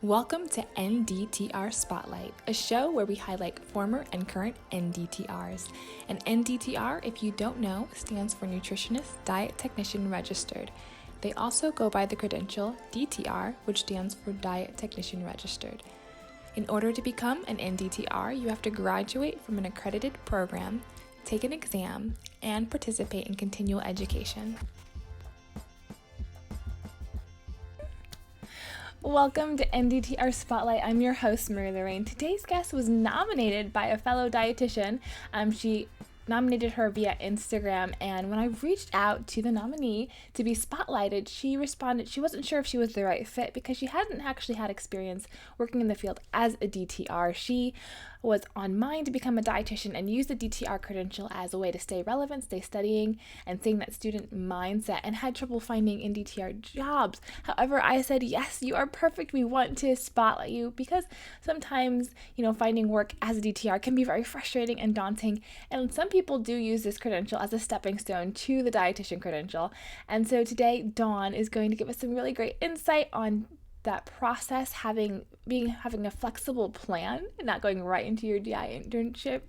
Welcome to NDTR Spotlight, a show where we highlight former and current NDTRs. An NDTR, if you don't know, stands for Nutritionist Diet Technician Registered. They also go by the credential DTR, which stands for Diet Technician Registered. In order to become an NDTR, you have to graduate from an accredited program, take an exam, and participate in continual education. Welcome to NDTR Spotlight. I'm your host, Marie Lorraine. Today's guest was nominated by a fellow dietitian. She nominated her via Instagram, and when I reached out to the nominee to be spotlighted, she responded she wasn't sure if she was the right fit because she hadn't actually had experience working in the field as a DTR. She was on mind to become a dietitian and use the DTR credential as a way to stay relevant, stay studying, and seeing that student mindset, and had trouble finding NDTR jobs. However, I said, yes, you are perfect. We want to spotlight you because sometimes, finding work as a DTR can be very frustrating and daunting, and some people do use this credential as a stepping stone to the dietitian credential. And so today, Dawn is going to give us some really great insight on that process, having a flexible plan and not going right into your DI internship,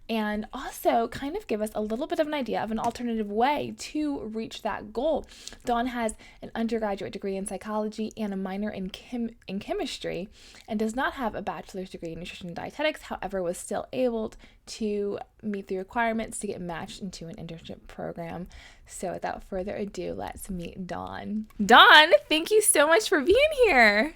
and also kind of give us a little bit of an idea of an alternative way to reach that goal. Dawn has an undergraduate degree in psychology and a minor in chemistry, and does not have a bachelor's degree in nutrition and dietetics, however was still able to meet the requirements to get matched into an internship program. So without further ado, let's meet Dawn. Dawn, thank you so much for being here.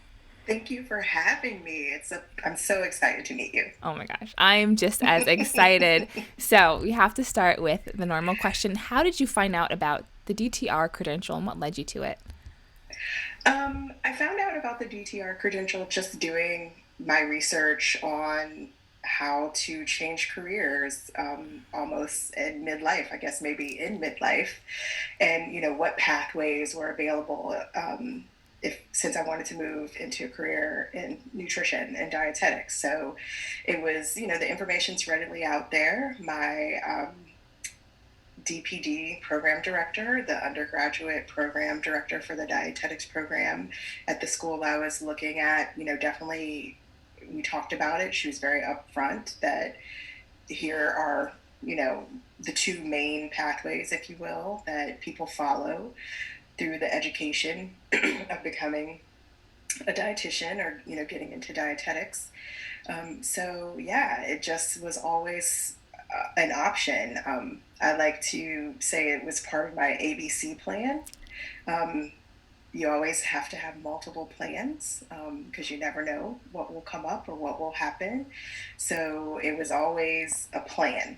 Thank you for having me. I'm so excited to meet you. Oh my gosh, I'm just as excited. So we have to start with the normal question. How did you find out about the DTR credential and what led you to it? I found out about the DTR credential just doing my research on how to change careers almost in midlife, I guess maybe in midlife, and what pathways were available since I wanted to move into a career in nutrition and dietetics. So it was, the information's readily out there. My DPD program director, the undergraduate program director for the dietetics program at the school I was looking at, definitely we talked about it. She was very upfront that here are, the two main pathways, if you will, that people follow through the education of becoming a dietitian or, getting into dietetics. It just was always an option. I like to say it was part of my ABC plan. You always have to have multiple plans because you never know what will come up or what will happen. So it was always a plan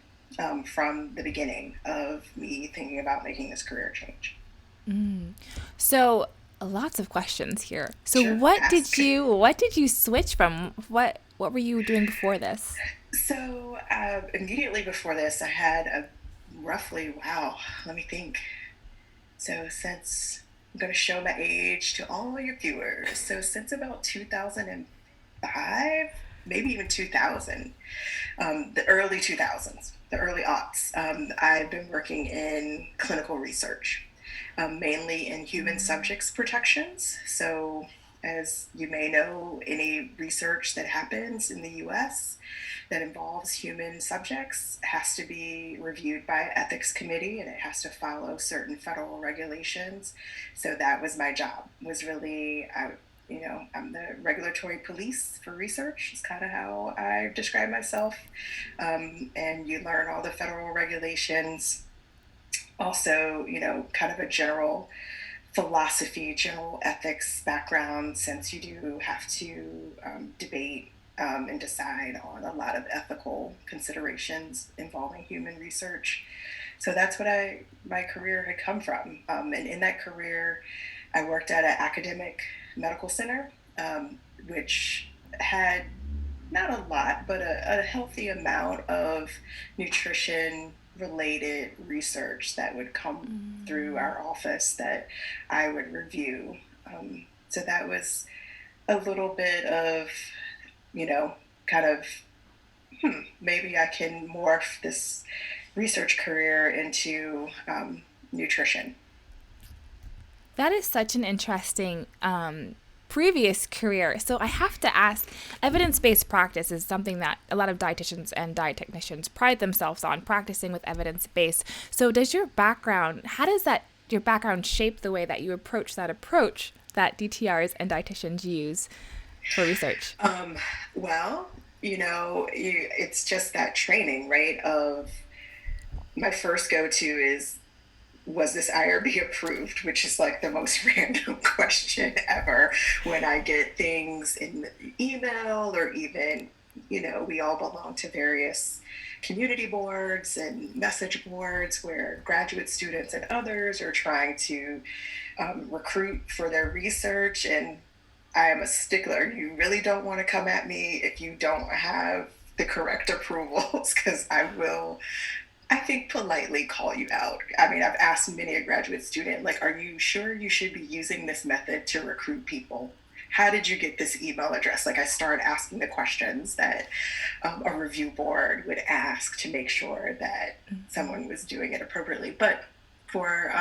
from the beginning of me thinking about making this career change. So lots of questions here. So Sure, what did you switch from? What were you doing before this? So immediately before this, I had let me think. So since I'm going to show my age to all your viewers, so since about 2005, maybe even 2000, the early 2000s, the early aughts, I've been working in clinical research. Mainly in human subjects protections. So as you may know, any research that happens in the US that involves human subjects has to be reviewed by an ethics committee, and it has to follow certain federal regulations. So that was my job, was really, I'm the regulatory police for research. It's kind of how I describe myself. And you learn all the federal regulations. Also, kind of a general philosophy, general ethics background, since you do have to debate and decide on a lot of ethical considerations involving human research. So that's what my career had come from. And in that career, I worked at an academic medical center, which had not a lot, but a healthy amount of nutrition related research that would come through our office that I would review. So that was a little bit of, kind of, maybe I can morph this research career into nutrition. That is such an interesting previous career. So I have to ask, evidence-based practice is something that a lot of dietitians and diet technicians pride themselves on, practicing with evidence-based. So does your background, how does your background shape the way that you approach that DTRs and dietitians use for research? Well, it's just that training, right? Of my first go-to is, was this IRB approved? Which is like the most random question ever when I get things in email, or even, we all belong to various community boards and message boards where graduate students and others are trying to recruit for their research. And I am a stickler. You really don't want to come at me if you don't have the correct approvals, because I will, I think, politely call you out. I mean, I've asked many a graduate student, like, are you sure you should be using this method to recruit people? How did you get this email address? Like, I started asking the questions that a review board would ask to make sure that someone was doing it appropriately. But for,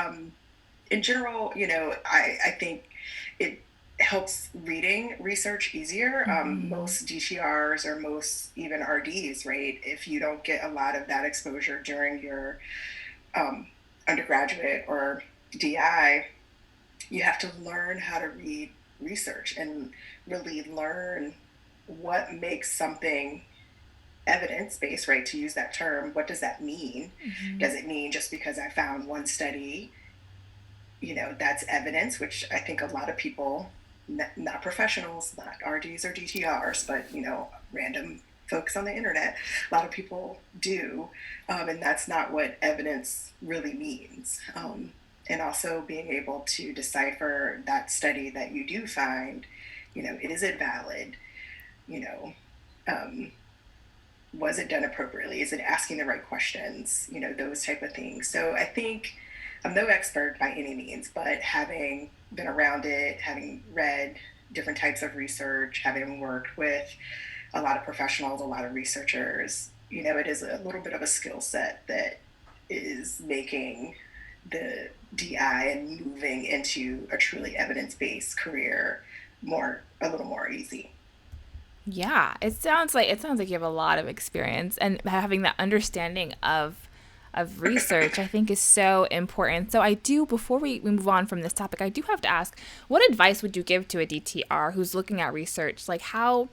in general, I think it helps reading research easier. Most DTRs, or most even RDs, right? If you don't get a lot of that exposure during your undergraduate or DI, you have to learn how to read research and really learn what makes something evidence-based, right? To use that term, what does that mean? Does it mean just because I found one study, that's evidence, which I think a lot of people, not professionals, not RDs or DTRs, but random folks on the internet, a lot of people do, and that's not what evidence really means. And also being able to decipher that study that you do find, is it valid? Was it done appropriately? Is it asking the right questions? Those type of things. So I think I'm no expert by any means, but having been around it, having read different types of research, having worked with a lot of professionals, a lot of researchers, it is a little bit of a skill set that is making the DI and moving into a truly evidence-based career a little more easy. Yeah, it sounds like you have a lot of experience, and having that understanding of research, I think, is so important. So before we move on from this topic, I do have to ask, what advice would you give to a DTR who's looking at research? Like, how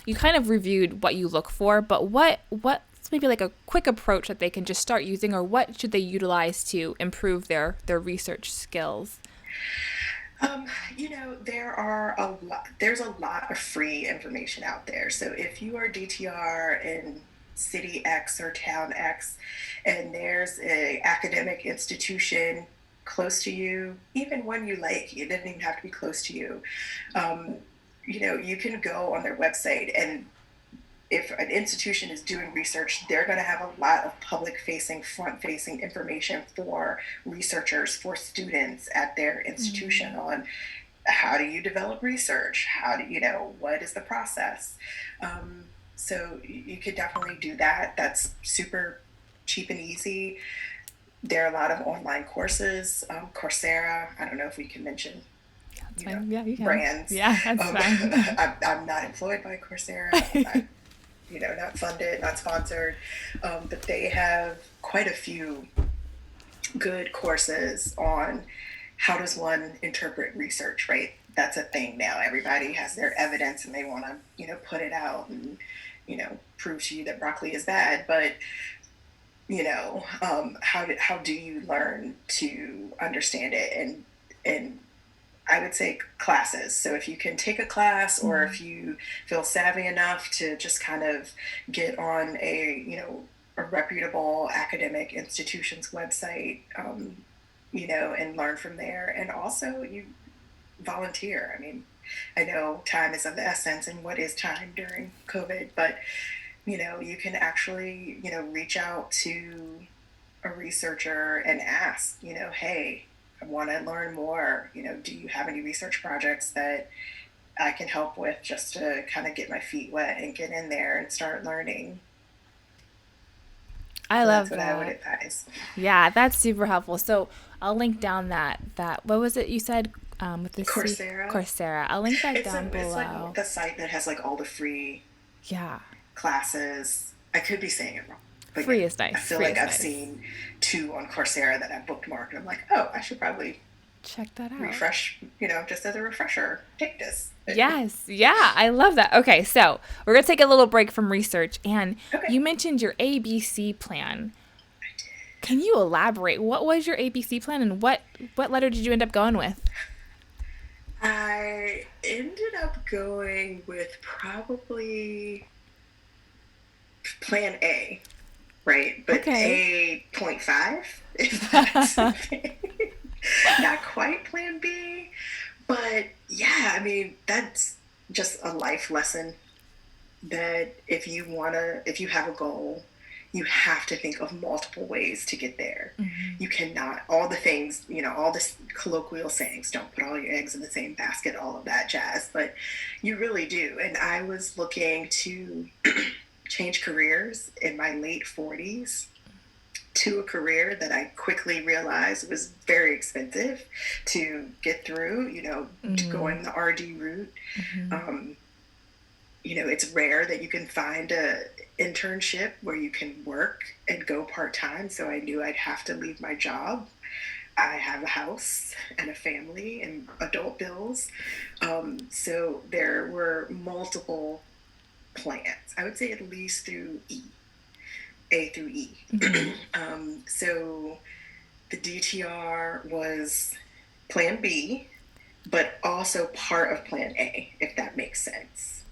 you kind of reviewed what you look for, but what's maybe like a quick approach that they can just start using, or what should they utilize to improve their research skills? There's a lot of free information out there. So if you are DTR in city X or town X, and there's a academic institution close to you, even one you like, it doesn't even have to be close to you. You can go on their website, and if an institution is doing research, they're going to have a lot of public-facing, front-facing information for researchers, for students at their institution on how do you develop research? What is the process? So you could definitely do that. That's super cheap and easy. There are a lot of online courses. Coursera, I don't know if we can mention That's fine. Yeah, you can. brands. Yeah, that's fine. I'm not employed by Coursera. Not funded, not sponsored, but they have quite a few good courses on how does one interpret research, right? That's a thing now. Everybody has their evidence and they want to, put it out and, prove to you that broccoli is bad. But, how do you learn to understand it? And I would say classes. So if you can take a class, or if you feel savvy enough to just kind of get on a reputable academic institution's website, and learn from there. And also you volunteer. I mean, I know time is of the essence, and what is time during COVID, but you can actually, reach out to a researcher and ask, hey, I want to learn more. Do you have any research projects that I can help with, just to kind of get my feet wet and get in there and start learning? I So love that's what I would that. advise. Yeah, that's super helpful. So I'll link down that what was it you said? with the C. Coursera. Coursera. I'll link that It's down it's below. like the site that has like all the free Yeah. classes. I could be saying it wrong, but Free yeah, is nice. I feel Free like is I've nice. seen 2 on Coursera that I've bookmarked, and I'm like, oh, I should probably Check that out. refresh, just as a refresher, take this. Yes. Yeah. I love that. Okay. So we're going to take a little break from research. And Okay. you mentioned your ABC plan. I did. Can you elaborate? What was your ABC plan and what letter did you end up going with? I ended up going with probably plan A, right? But Okay. A.5, if that's a thing. Not quite plan B, but yeah, I mean, that's just a life lesson that if you have a goal, you have to think of multiple ways to get there. You cannot, all the things, all the colloquial sayings, don't put all your eggs in the same basket, all of that jazz, but you really do. And I was looking to change careers in my late 40s to a career that I quickly realized was very expensive to get through, to going the RD route. It's rare that you can find a internship where you can work and go part-time. So I knew I'd have to leave my job. I have a house and a family and adult bills. So there were multiple plans. I would say at least through A through E. So the DTR was plan B, but also part of plan A, if that makes sense.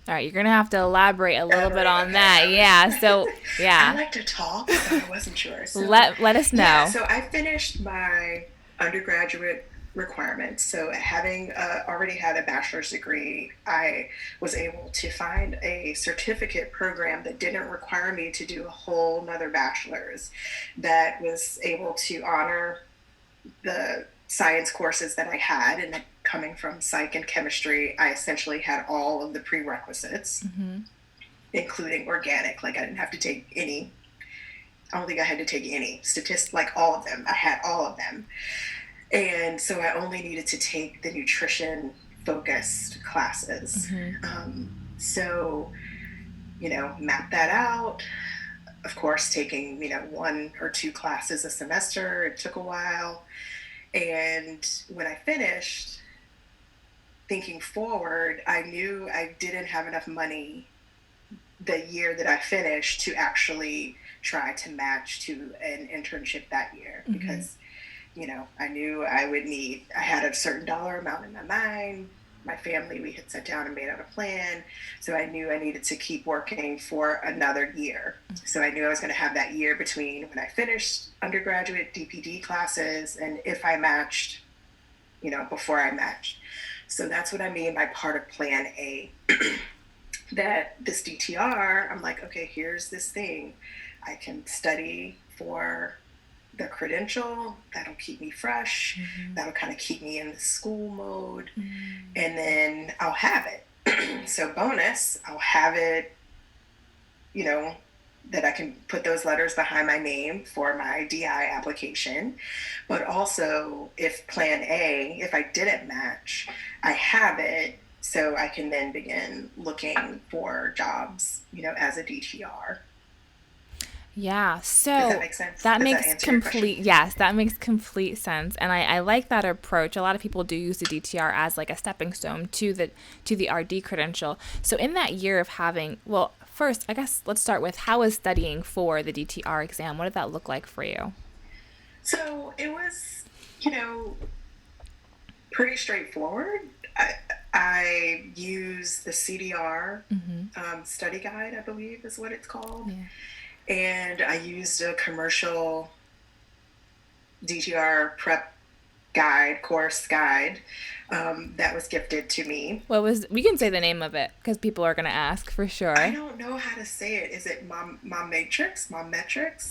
All right, you're going to have to elaborate a little bit on that. Yeah, so, yeah. I like to talk, so I wasn't sure. So, let us know. Yeah, so I finished my undergraduate requirements. So having already had a bachelor's degree, I was able to find a certificate program that didn't require me to do a whole nother bachelor's, that was able to honor the science courses that I had. And coming from psych and chemistry, I essentially had all of the prerequisites, including organic. Like I didn't have to take any. I don't think I had to take any statistics, like all of them. I had all of them. And so I only needed to take the nutrition focused classes. So, map that out. Of course, taking, 1 or 2 classes a semester. It took a while. And when I finished, thinking forward, I knew I didn't have enough money the year that I finished to actually try to match to an internship that year, because I knew I had a certain dollar amount in my mind. My family, we had sat down and made out a plan. So I knew I needed to keep working for another year. So I knew I was going to have that year between when I finished undergraduate DPD classes and if I matched, before I matched. So that's what I mean by part of plan A. That this DTR, I'm like, okay, here's this thing. I can study for the credential. That'll keep me fresh. That'll kind of keep me in the school mode. And then I'll have it. So bonus, I'll have it, that I can put those letters behind my name for my DI application. But also, if plan A, if I didn't match, I have it so I can then begin looking for jobs, as a DTR. Yeah, so Does that make sense? that Does makes that answer your question? yes, that makes complete sense. And I like that approach. A lot of people do use the DTR as like a stepping stone to the RD credential. So in that year of having, well, first, I guess let's start with, how was studying for the DTR exam? What did that look like for you? So it was, pretty straightforward. I use the CDR study guide, I believe is what it's called. Yeah. And I used a commercial DTR prep course guide that was gifted to me. We can say the name of it because people are going to ask for sure. I don't know how to say it. Is it Mommetrics?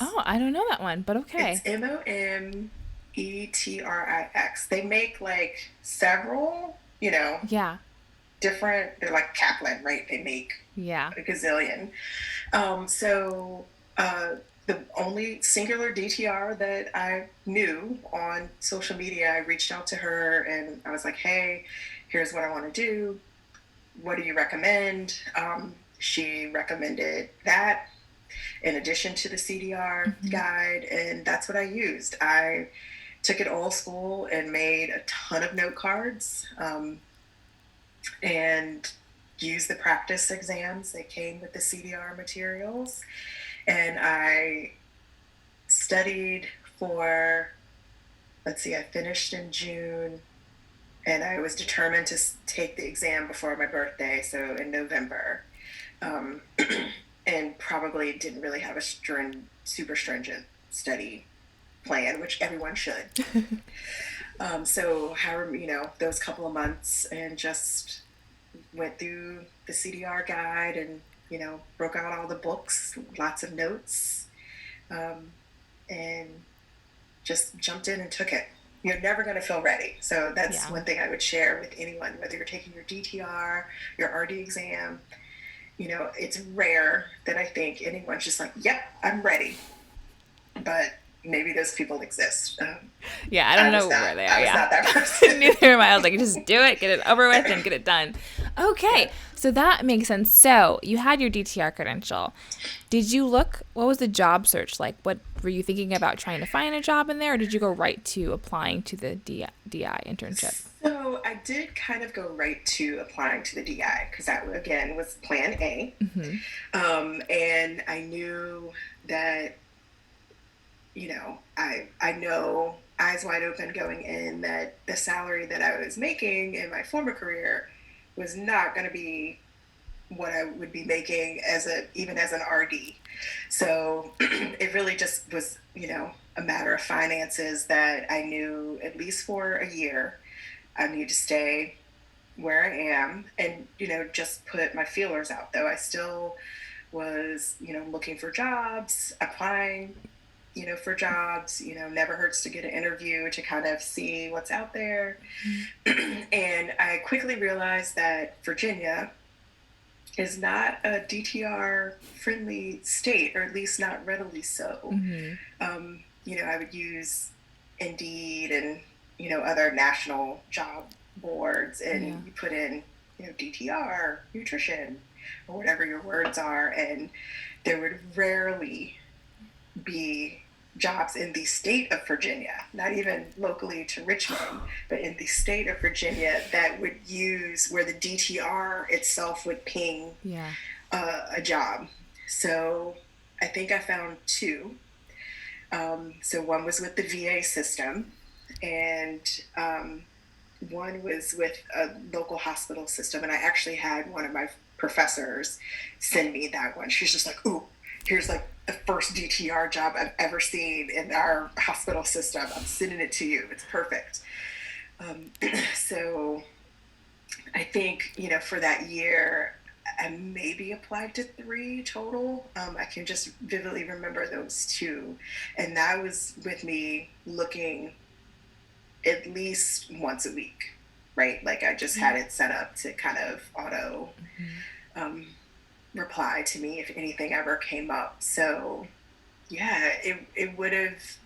Oh, I don't know that one, but okay. It's Mometrix. They make like several, Yeah. different, they're like Kaplan, right? They make Yeah. a gazillion. So the only singular DTR that I knew on social media. I reached out to her and I was like, hey, here's what I want to do. What do you recommend? She recommended that in addition to the CDR guide, and that's what I used. I took it old school and made a ton of note cards, and used the practice exams that came with the CDR materials. And I studied for, let's see, I finished in June, and I was determined to take the exam before my birthday, so in November. And probably didn't really have a super stringent study plan, which everyone should. So however, those couple of months, and just went through the CDR guide, and broke out all the books, lots of notes, and just jumped in and took it. You're never going to feel ready. So that's one thing I would share with anyone, whether you're taking your DTR, your RD exam. It's rare that I think anyone's just like, yep, I'm ready. But maybe those people exist. I don't know where they are. I was not that person. Neither am I. I was like, just do it, get it over with, and get it done. Okay, so that makes sense. So you had your DTR credential. Did you what was the job search like? What were you thinking about, trying to find a job in there, or did you go right to applying to the DI internship? So I did kind of go right to applying to the DI, because that, again, was plan A. And I knew that, I know, eyes wide open going in, that the salary that I was making in my former career was not going to be what I would be making even as an RD. So it really just was, a matter of finances, that I knew at least for a year I need to stay where I am, and, just put my feelers out. Though I still was, looking for jobs, applying, for jobs. Never hurts to get an interview to kind of see what's out there. And I quickly realized that Virginia is not a DTR friendly state, or at least not readily so. I would use Indeed and, other national job boards, and you put in, DTR, nutrition, or whatever your words are, and there would rarely be jobs in the state of Virginia, not even locally to Richmond, but in the state of Virginia, that would use where the DTR itself would ping a job. So I think I found two. So one was with the VA system, and one was with a local hospital system. And I actually had one of my professors send me that one. She's just like, ooh, here's like the first DTR job I've ever seen in our hospital system. I'm sending it to you. It's perfect. So I think, for that year, I maybe applied to 3 total. I can just vividly remember those 2. And that was with me looking at least once a week, right? Like I just had it set up to kind of auto reply to me if anything ever came up. So it would have,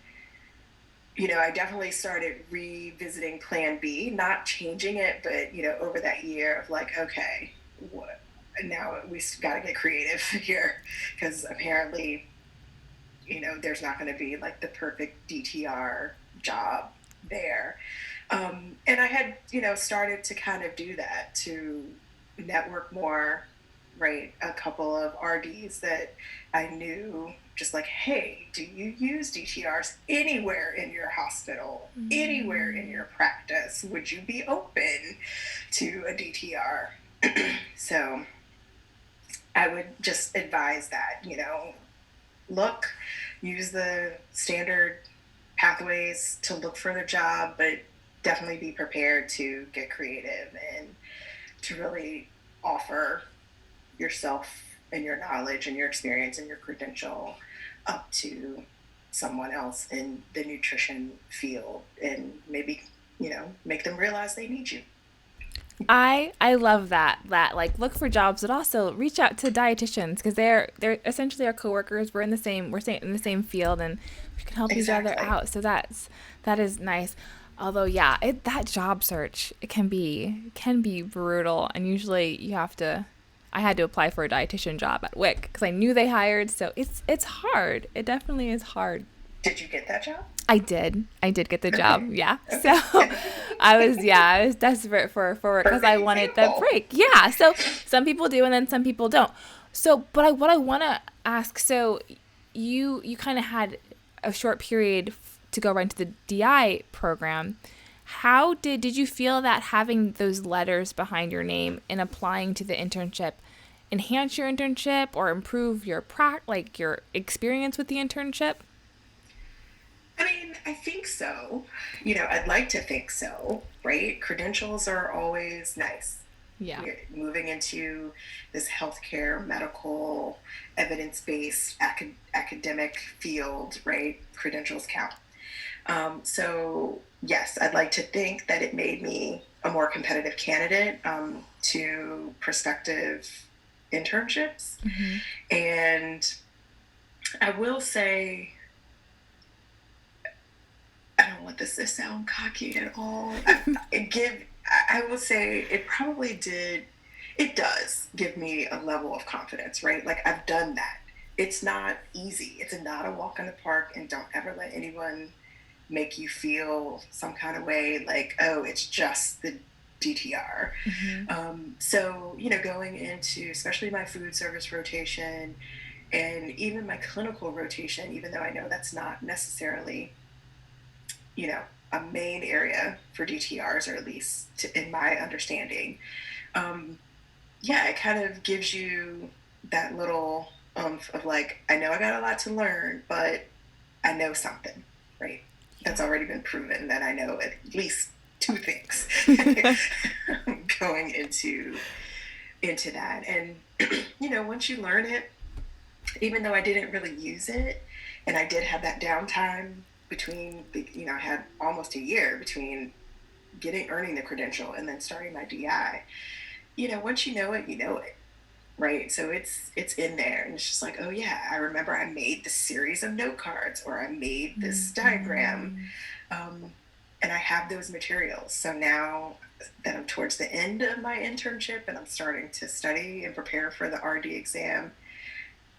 I definitely started revisiting plan B, not changing it, but, over that year of like, okay, now we got to get creative here, because apparently, there's not going to be like the perfect DTR job there. And I had, started to kind of do that, to network more, right? A couple of RDs that I knew, just like, hey, do you use DTRs anywhere in your hospital, anywhere in your practice? Would you be open to a DTR? So I would just advise that, use the standard pathways to look for the job, but definitely be prepared to get creative and to really offer yourself and your knowledge and your experience and your credential up to someone else in the nutrition field, and maybe, make them realize they need you. I love that like look for jobs, but also reach out to dietitians because they're essentially our coworkers. We're in the same field, and we can help each other Exactly. out. So that is nice. Although yeah, that job search, it can be brutal, and usually you have to. I had to apply for a dietitian job at WIC because I knew they hired. So it's hard. It definitely is hard. Did you get that job? I did. I did get the job. Okay. Yeah. So Okay. I was desperate for work because I Perfect wanted the example. break. Yeah. So some people do and then some people don't. So, what I want to ask, so you kind of had a short period to go right into the DI program. How did you feel that having those letters behind your name and applying to the internship enhance your internship or improve your like your experience with the internship? I mean, I think so. I'd like to think so, right? Credentials are always nice. Yeah. We're moving into this healthcare, medical, evidence based academic field, right? Credentials count. So, yes, I'd like to think that it made me a more competitive candidate to prospective internships. Mm-hmm. And I will say, I don't want this to sound cocky at all. I will say it probably did. It does give me a level of confidence, right? Like I've done that. It's not easy. It's not a walk in the park, and don't ever let anyone make you feel some kind of way like, oh, it's just the DTR. Mm-hmm. So, going into especially my food service rotation and even my clinical rotation, even though I know that's not necessarily a main area for DTRs, or at least in my understanding. Um, yeah, it kind of gives you that little of like, I know I got a lot to learn, but I know something, right? That's already been proven that I know at least two things Yeah. going into that. And once you learn it, even though I didn't really use it, and I did have that downtime between, I had almost a year between earning the credential and then starting my DI. Once you know it, right? So it's in there, and it's just like, oh yeah, I remember I made this series of note cards, or I made this diagram, Mm-hmm. um, and I have those materials. So now that I'm towards the end of my internship and I'm starting to study and prepare for the RD exam,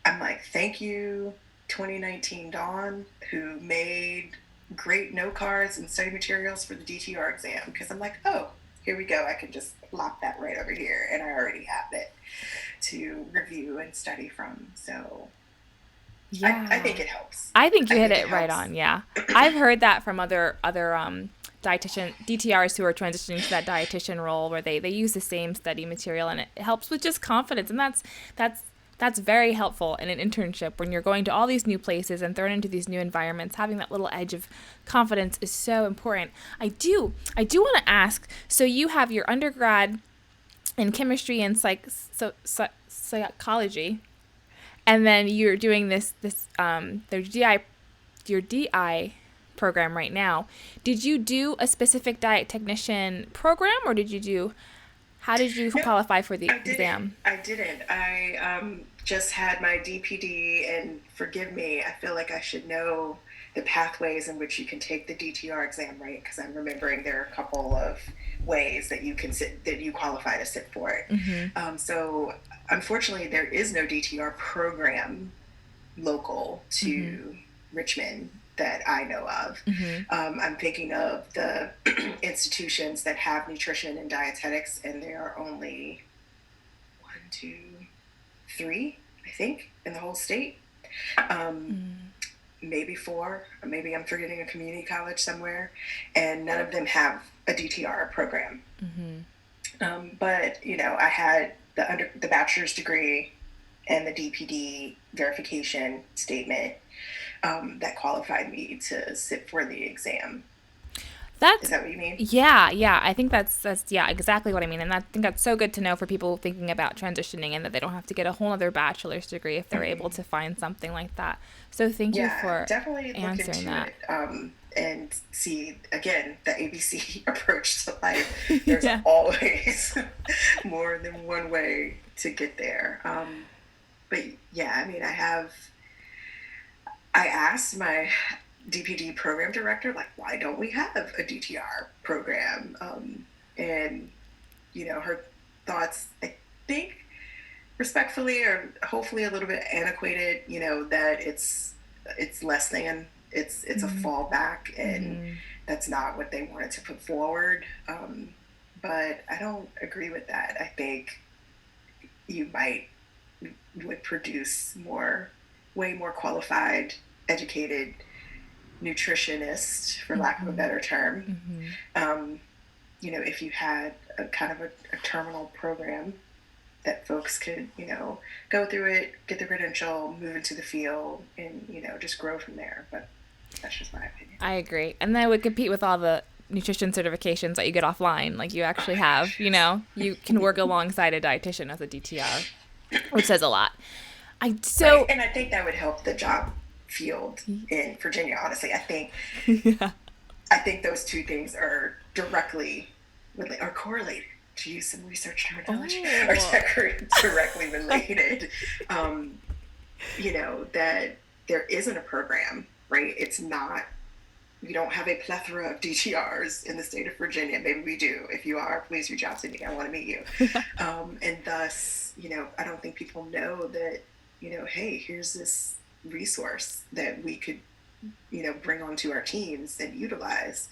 I'm like, thank you, 2019 Dawn, who made great note cards and study materials for the DTR exam. Because I'm like, oh, here we go. I can just plop that right over here, and I already have it to review and study from. So I Yeah. think it helps. I think you I hit think it it right helps. on. Yeah. I've heard that from other dietitian DTRs who are transitioning to that dietitian role where they use the same study material and it helps with just confidence, and that's that's very helpful in an internship when you're going to all these new places and thrown into these new environments. Having that little edge of confidence is so important. I do want to ask, so you have your undergrad in chemistry and psychology, and then you're doing their your DI program right now. Did you do a specific diet technician program, or did you do how did you No, qualify for the I didn't. exam? I didn't. I just had my DPD, and forgive me, I feel like I should know the pathways in which you can take the DTR exam, right? Because I'm remembering there are a couple of ways that you can sit, that you qualify to sit for it. Mm-hmm. So unfortunately, there is no DTR program local Mm-hmm. to Richmond that I know of. Mm-hmm. I'm thinking of the institutions that have nutrition and dietetics, and there are only one, two, three, I think, in the whole state. Um, Maybe four, or maybe I'm forgetting a community college somewhere, and none of them have a DTR program. Mm-hmm. But I had the bachelor's degree and the DPD verification statement that qualified me to sit for the exam. Is That's that what you mean? yeah. I think that's yeah, exactly what I mean, and I think that's so good to know for people thinking about transitioning and that they don't have to get a whole other bachelor's degree if they're able Mm-hmm. to find something like that. So thank you Yeah, for definitely look answering into that. it. and see, again, the ABC approach to life. There's Yeah. always more than one way to get there. But yeah, I mean, I asked my DPD program director, like, why don't we have a DTR program? And, her thoughts, I think, respectfully or hopefully a little bit antiquated, that it's less than, it's a fallback, and that's not what they wanted to put forward. But I don't agree with that. I think you would produce way more qualified, educated nutritionists, for lack of a better term. If you had a kind of a terminal program that folks could, go through it, get the credential, move into the field, and, just grow from there. But that's just my opinion. I agree. And then it would compete with all the nutrition certifications that you get offline. Like you actually have, you can work alongside a dietitian as a DTR, which says a lot. Right. And I think that would help the job field in Virginia, honestly. I think those two things are directly are correlated, to use some research terminology, are directly related. That there isn't a program, right? It's not, we don't have a plethora of DTRs in the state of Virginia. Maybe we do. If you are, please reach out to me. I want to meet you. And thus, I don't think people know that, hey, here's this resource that we could, bring onto our teams and utilize.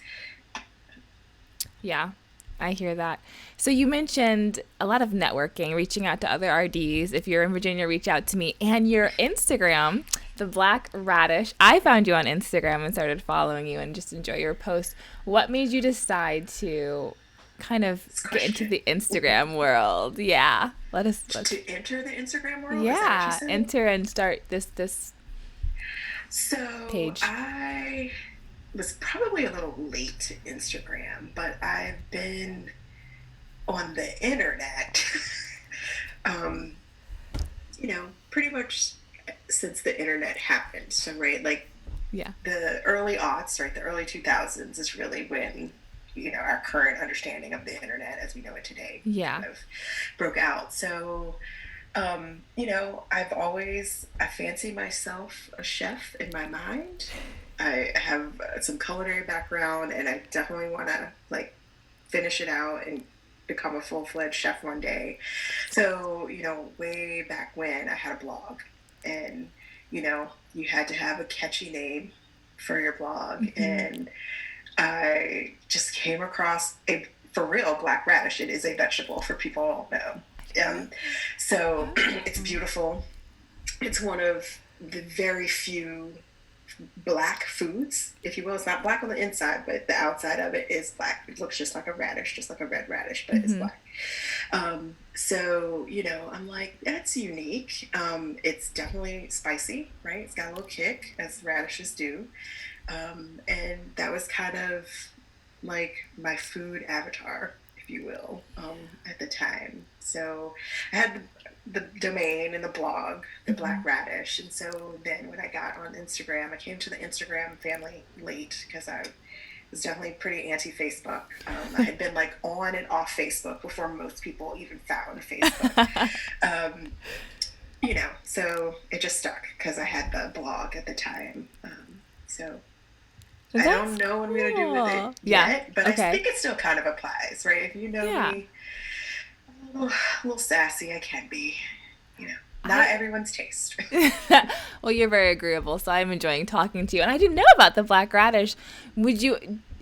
Yeah, I hear that. So you mentioned a lot of networking, reaching out to other RDs. If you're in Virginia, reach out to me. And your Instagram, the Black Radish. I found you on Instagram and started following you and just enjoy your posts. What made you decide to kind of get into the Instagram world? Yeah, let's to enter the Instagram world. Yeah, enter and start this so page. I was probably a little late to Instagram, but I've been on the internet, pretty much since the internet happened. So, right, like, yeah, the early aughts, right, the early 2000s is really when, our current understanding of the internet as we know it today kind of broke out. So, I fancy myself a chef in my mind. I have some culinary background, and I definitely want to, like, finish it out and become a full-fledged chef one day. So, way back when, I had a blog, and, you had to have a catchy name for your blog. And I just came across for real, black radish. It is a vegetable, for people who don't know. So it's beautiful. It's one of the very few black foods, if you will. It's not black on the inside, but the outside of it is black. It looks just like a radish, just like a red radish, but it's black. So, I'm like, that's unique. It's definitely spicy, right? It's got a little kick, as radishes do. And that was kind of like my food avatar, if you will, at the time. So I had the domain and the blog, the Black Radish. And so then when I got on Instagram, I came to the Instagram family late because I was definitely pretty anti-Facebook. I had been like on and off Facebook before most people even found Facebook. So it just stuck because I had the blog at the time. So I don't know what I'm going to do with it yet, but I think it still kind of applies, right? If you know me, a little sassy, I can be, not everyone's taste. Well, you're very agreeable, so I'm enjoying talking to you. And I didn't know about the black radish.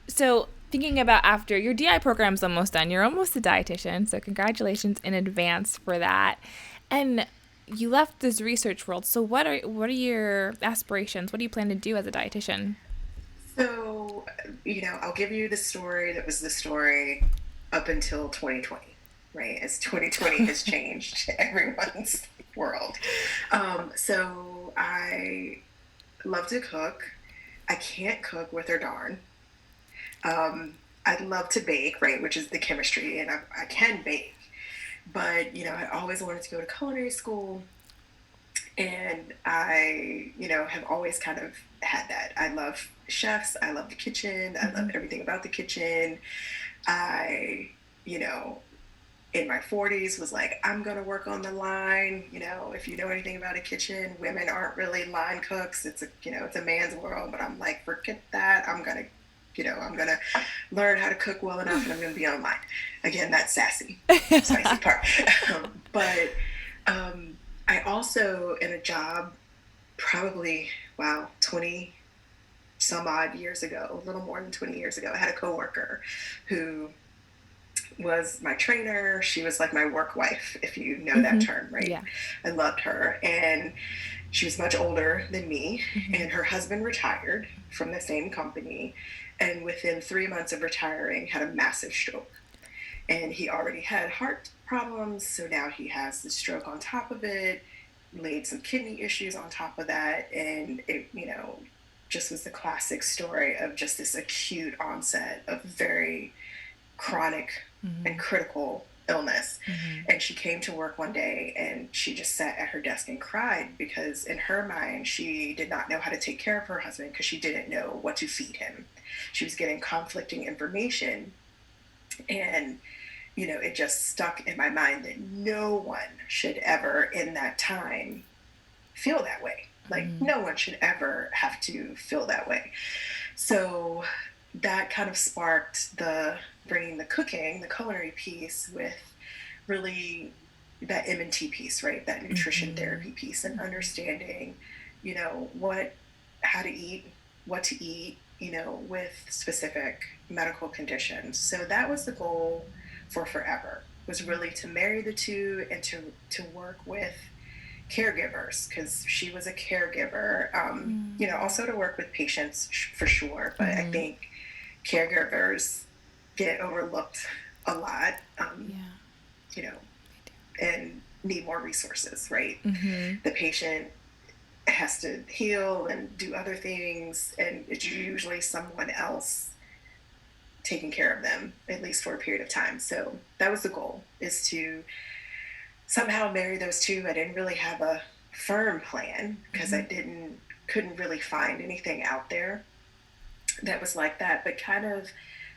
So thinking about after your DI program's almost done, you're almost a dietitian, so congratulations in advance for that. And you left this research world, so what are your aspirations? What do you plan to do as a dietitian? So, I'll give you the story that was the story up until 2020, right? As 2020 has changed everyone's world. So I love to cook. I can't cook with or darn. I'd love to bake, right, which is the chemistry, and I can bake. But, I always wanted to go to culinary school. And I, have always kind of had that. I love chefs. I love the kitchen. I love everything about the kitchen. I, you know, in my 40s was like, I'm going to work on the line. If you know anything about a kitchen, women aren't really line cooks. It's a man's world, but I'm like, forget that. I'm going to learn how to cook well enough and I'm going to be online. Again, that's spicy part. But I also, in a job, probably, 20 some odd years ago, a little more than 20 years ago, I had a coworker who was my trainer. She was like my work wife, if you know that term, right? Yeah. I loved her. And she was much older than me. And her husband retired from the same company. And within 3 months of retiring, had a massive stroke. And he already had heart problems. So now he has the stroke on top of it, laid some kidney issues on top of that. And it, just was the classic story of just this acute onset of very chronic and critical illness. And she came to work one day and she just sat at her desk and cried because in her mind, she did not know how to take care of her husband because she didn't know what to feed him. She was getting conflicting information. And, it just stuck in my mind that no one should ever in that time feel that way. Like no one should ever have to feel that way. So that kind of sparked bringing the cooking, the culinary piece with really that M&T piece, right? That nutrition therapy piece and understanding, how to eat, what to eat, with specific medical conditions. So that was the goal for forever, was really to marry the two and to work with caregivers, because she was a caregiver, also to work with patients for sure. But I think caregivers get overlooked a lot, and need more resources, right? The patient has to heal and do other things, and it's usually someone else taking care of them, at least for a period of time. So that was the goal, is to somehow marry those two. I didn't really have a firm plan because I couldn't really find anything out there that was like that, but kind of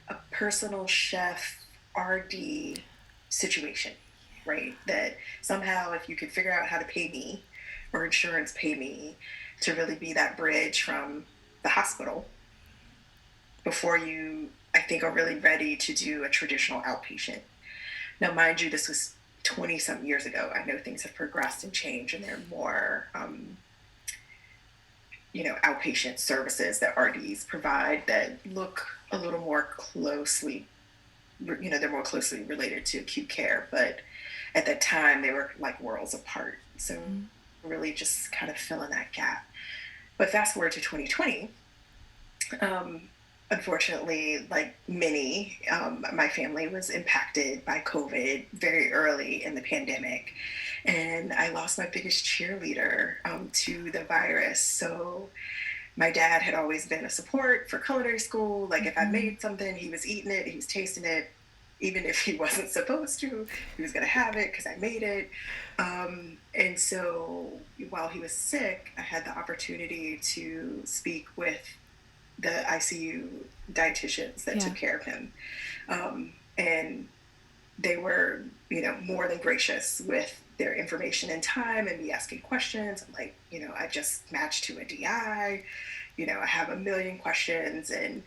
a personal chef RD situation, right? That somehow if you could figure out how to pay me or insurance pay me to really be that bridge from the hospital before you, I think, are really ready to do a traditional outpatient. Now, mind you, this was 20 some years ago. I know things have progressed and changed, and there are more, outpatient services that RDs provide that look a little more closely, they're more closely related to acute care. But at that time, they were like worlds apart. So really just kind of filling that gap. But fast forward to 2020, unfortunately, like many, my family was impacted by COVID very early in the pandemic. And I lost my biggest cheerleader to the virus. So my dad had always been a support for culinary school. Like if I made something, he was eating it, he was tasting it. Even if he wasn't supposed to, he was going to have it because I made it. And so while he was sick, I had the opportunity to speak with the ICU dietitians that took care of him. And they were, more than gracious with their information and time and me asking questions. I'm like, I just matched to a DI, I have a million questions. And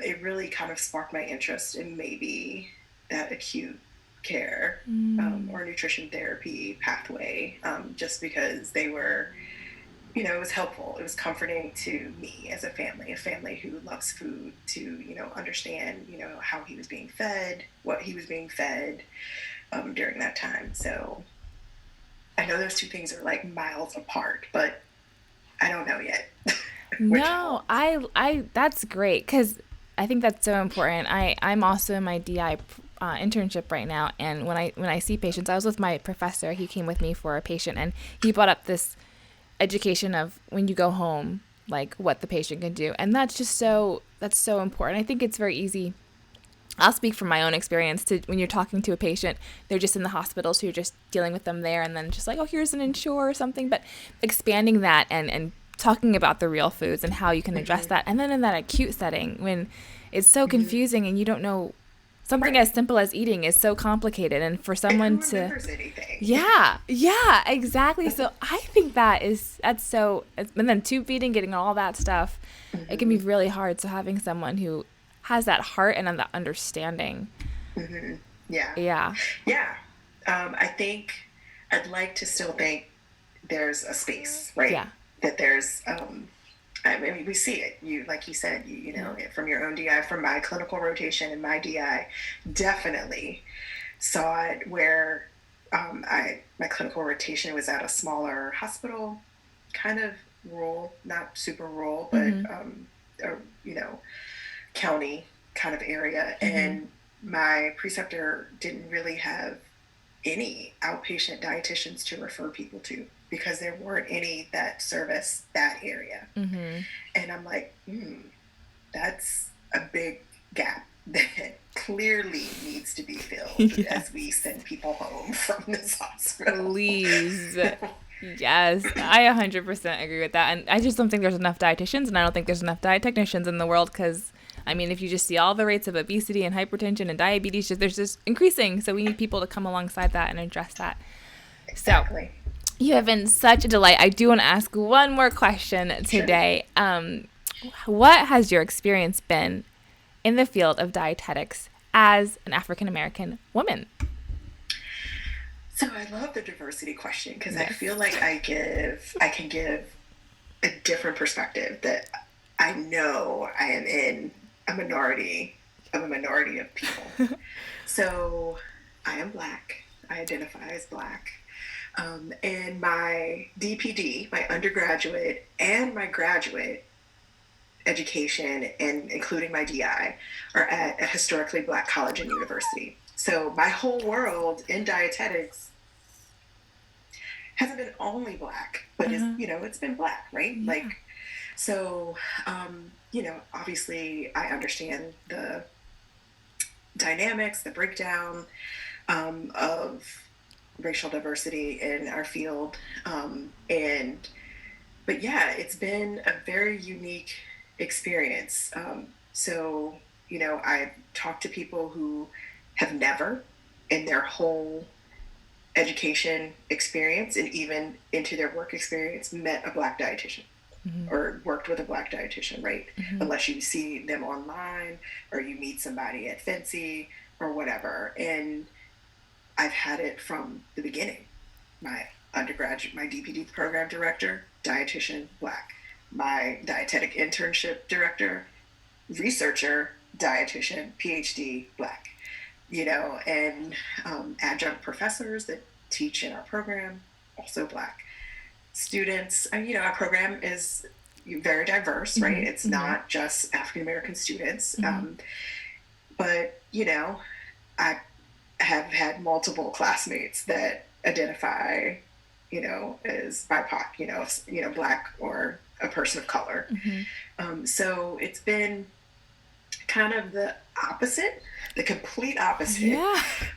it really kind of sparked my interest in maybe that acute care or nutrition therapy pathway, just because they were, it was helpful. It was comforting to me as a family who loves food, to, understand, how he was being fed, what he was being fed during that time. So I know those two things are like miles apart, but I don't know yet. No, I that's great, because I think that's so important. I'm also in my DI internship right now, and when I see patients, I was with my professor. He came with me for a patient, and he brought up this education of when you go home, like what the patient can do, and that's so important. I think it's very easy I'll speak from my own experience to when you're talking to a patient, they're just in the hospital, so you're just dealing with them there and then just like, oh, here's an Ensure or something, but expanding that and talking about the real foods and how you can address that. And then in that acute setting, when it's so confusing and you don't know, something as simple as eating is so complicated. And for someone and who remembers anything? Yeah, exactly. So I think that's so, and then tube feeding, getting all that stuff, it can be really hard. So having someone who has that heart and that understanding. Yeah. I think I'd like to still think there's a space, right? Yeah. That there's, I mean, we see it. Like you said, you know, from your own DI, from my clinical rotation and my DI, definitely saw it where my clinical rotation was at a smaller hospital, kind of rural, not super rural, but you know, county kind of area, and my preceptor didn't really have any outpatient dietitians to refer people to because there weren't any that service that area. And I'm like, that's a big gap that clearly needs to be filled as we send people home from this hospital. Please. Yes, I 100% agree with that. And I just don't think there's enough dietitians, and I don't think there's enough dietechnicians in the world because, I mean, if you just see all the rates of obesity and hypertension and diabetes, there's just increasing. So we need people to come alongside that and address that. Exactly. So you have been such a delight. I do want to ask one more question today. Sure. What has your experience been in the field of dietetics as an African-American woman? So I love the diversity question because I feel like I can give a different perspective that I know I am in a minority of people. So I am Black. I identify as Black. And my DPD, my undergraduate and my graduate education, and including my DI, are at a historically Black college and university. So my whole world in dietetics hasn't been only Black, but it's been Black, right? Yeah. Like, so, obviously I understand the dynamics, the breakdown of racial diversity in our field. But yeah, it's been a very unique experience. So, I've talked to people who have never in their whole education experience and even into their work experience met a Black dietitian or worked with a Black dietitian, right? Unless you see them online or you meet somebody at Fancy or whatever. And I've had it from the beginning. My undergraduate, my DPD program director, dietitian, Black. My dietetic internship director, researcher, dietitian, PhD, Black. And adjunct professors that teach in our program, also Black. Students, our program is very diverse, right? It's not just African-American students. But, I have had multiple classmates that identify, as BIPOC, Black or a person of color. So it's been kind of the opposite, the complete opposite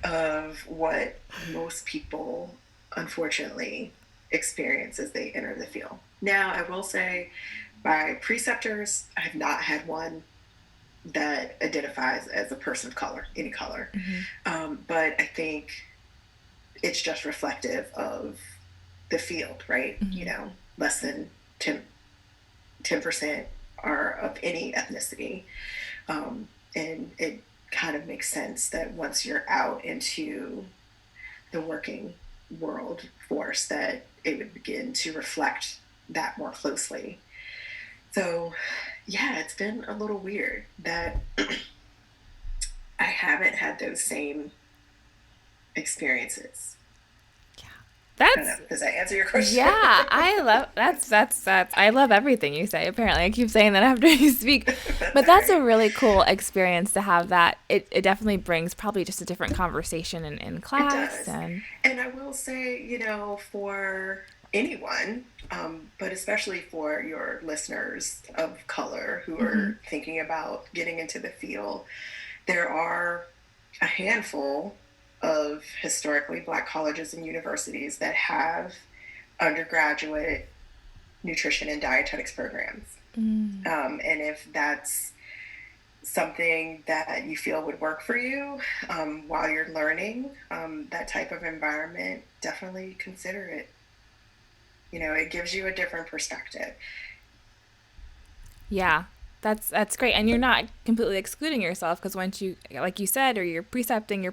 of what most people, unfortunately, experience as they enter the field. Now, I will say, my preceptors, I have not had one that identifies as a person of color, any color. But I think it's just reflective of the field, right? Less than 10% are of any ethnicity. And it kind of makes sense that once you're out into the working world force, that it would begin to reflect that more closely. So, yeah, it's been a little weird that I haven't had those same experiences. Does that answer your question? Yeah, I love that's I love everything you say. Apparently, I keep saying that after you speak, but that's a really cool experience to have. That it definitely brings probably just a different conversation in class. And I will say, for anyone, but especially for your listeners of color who are thinking about getting into the field, there are a handful of historically Black colleges and universities that have undergraduate nutrition and dietetics programs. And if that's something that you feel would work for you while you're learning that type of environment, definitely consider it. It gives you a different perspective. Yeah, that's great. And you're not completely excluding yourself, because once you, like you said, or you're precepting, you're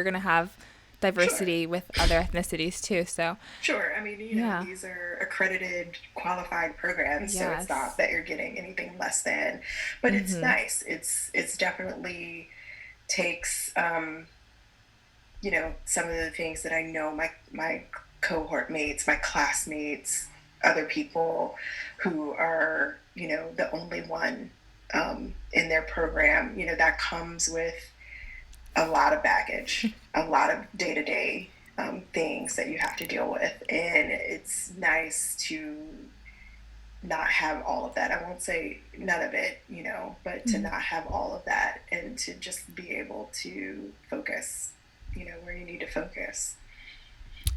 going to have diversity Sure. with other ethnicities too. So Sure. I mean, these are accredited, qualified programs, so it's not that you're getting anything less than, but it's nice. It's definitely takes, some of the things that I know my cohort mates, my classmates, other people who are, the only one in their program, that comes with a lot of baggage, a lot of day-to-day things that you have to deal with. And it's nice to not have all of that. I won't say none of it, but to not have all of that and to just be able to focus, where you need to focus.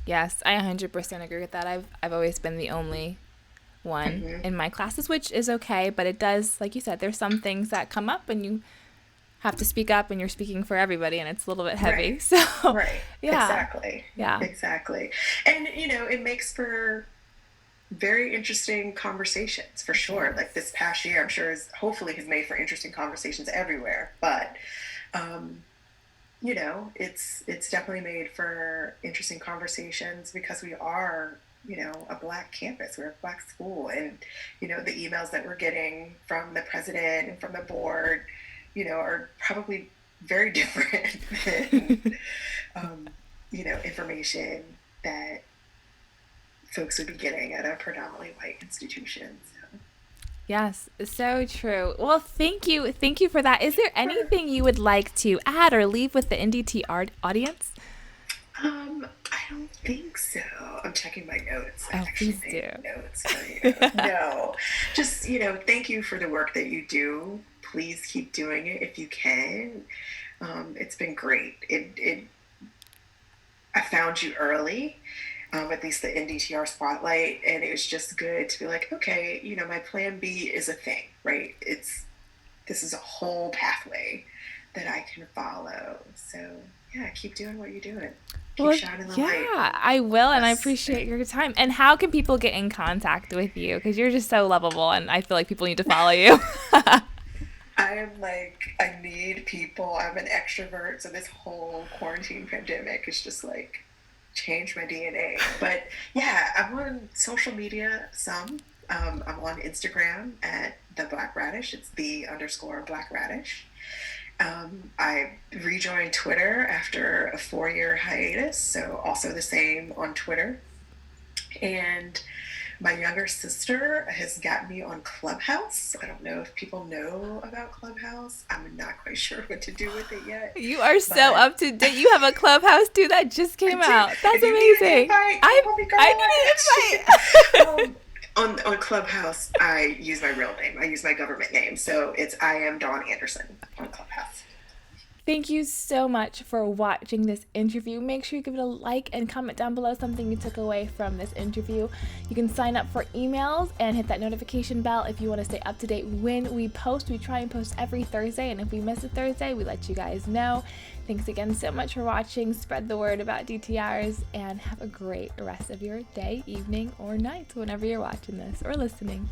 Yes, I 100% agree with that. I've always been the only one in my classes, which is okay, but it does, like you said, there's some things that come up and you have to speak up, and you're speaking for everybody, and it's a little bit heavy. Right. So Right. yeah. Exactly. Yeah. Exactly. And it makes for very interesting conversations, for sure. Like this past year, I'm sure hopefully has made for interesting conversations everywhere. But it's definitely made for interesting conversations because we are, a Black campus, we're a Black school, and the emails that we're getting from the president and from the board, are probably very different than information that folks would be getting at a predominantly white institution. So. Yes, so true. Well, thank you for that. Is there anything you would like to add or leave with the NDTR audience? I don't think so. I'm checking my notes. Oh, please do. Notes for you. No, just thank you for the work that you do. Please keep doing it if you can. It's been great. I found you early, at least the NDTR spotlight, and it was just good to be like, okay, my plan B is a thing, right? This is a whole pathway that I can follow. So yeah, keep doing what you're doing. Keep shining the light. Yeah, I will, and I appreciate your time. And how can people get in contact with you? Because you're just so lovable, and I feel like people need to follow you. I need people. I'm an extrovert, so this whole quarantine pandemic is just like changed my DNA. But yeah, I'm on social media some. I'm on Instagram at the Black Radish. It's _Black Radish. I rejoined Twitter after a 4-year hiatus, so also the same on Twitter. And my younger sister has got me on Clubhouse. I don't know if people know about Clubhouse. I'm not quite sure what to do with it yet. You are so up to date. You have a Clubhouse too that just came out. That's amazing. I need an invite. On Clubhouse, I use my real name. I use my government name. So I am Dawn Anderson on Clubhouse. Thank you so much for watching this interview. Make sure you give it a like and comment down below something you took away from this interview. You can sign up for emails and hit that notification bell if you want to stay up to date when we post. We try and post every Thursday, and if we miss a Thursday, we let you guys know. Thanks again so much for watching. Spread the word about DTRs, and have a great rest of your day, evening, or night whenever you're watching this or listening.